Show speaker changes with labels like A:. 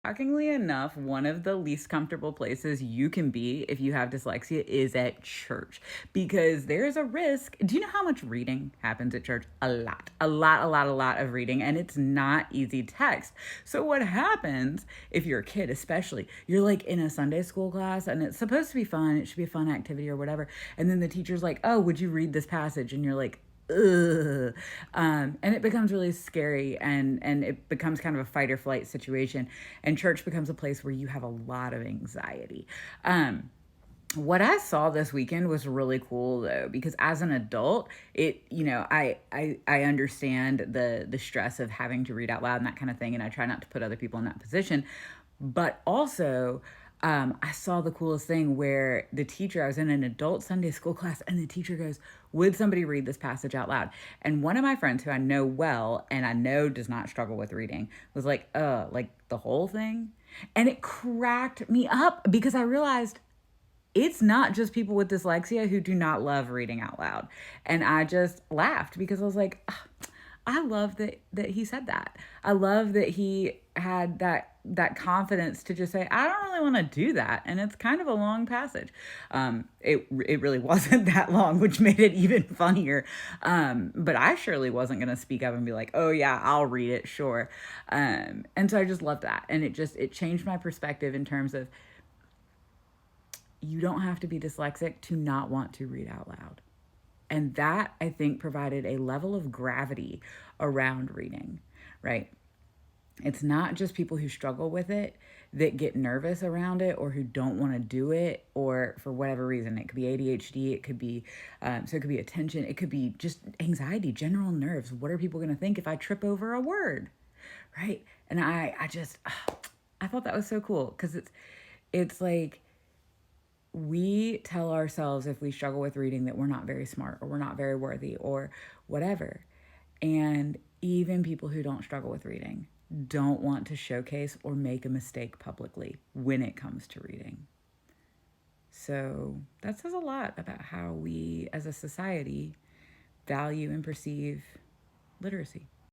A: Shockingly enough, one of the least comfortable places you can be if you have dyslexia is at church because there's a risk. Do you know how much reading happens at church? A lot of reading, and it's not easy text. So, what happens if you're a kid, especially, you're like in a Sunday school class and it's supposed to be fun, it should be a fun activity or whatever, and then the teacher's like, oh, would you read this passage? And you're like, ugh. And it becomes really scary and it becomes kind of a fight or flight situation. And church becomes a place where you have a lot of anxiety. What I saw this weekend was really cool though, because as an adult, I understand the stress of having to read out loud and that kind of thing, and I try not to put other people in that position. But also, I saw the coolest thing where the teacher, I was in an adult Sunday school class, and the teacher goes, would somebody read this passage out loud? And one of my friends who I know well and I know does not struggle with reading was like the whole thing? And it cracked me up because I realized it's not just people with dyslexia who do not love reading out loud. And I just laughed because I was like, I love that he said that. I love that he had that confidence to just say, I don't really want to do that. And it's kind of a long passage. It really wasn't that long, which made it even funnier. But I surely wasn't going to speak up and be like, oh yeah, I'll read it. Sure. And so I just love that. And it changed my perspective in terms of, you don't have to be dyslexic to not want to read out loud. And that, I think, provided a level of gravity around reading, right? It's not just people who struggle with it that get nervous around it or who don't want to do it or for whatever reason. It could be ADHD, it could be, so it could be attention, it could be just anxiety, general nerves. What are people going to think if I trip over a word, right? And I thought that was so cool because it's like, we tell ourselves if we struggle with reading that we're not very smart or we're not very worthy or whatever. And even people who don't struggle with reading don't want to showcase or make a mistake publicly when it comes to reading. So that says a lot about how we as a society value and perceive literacy.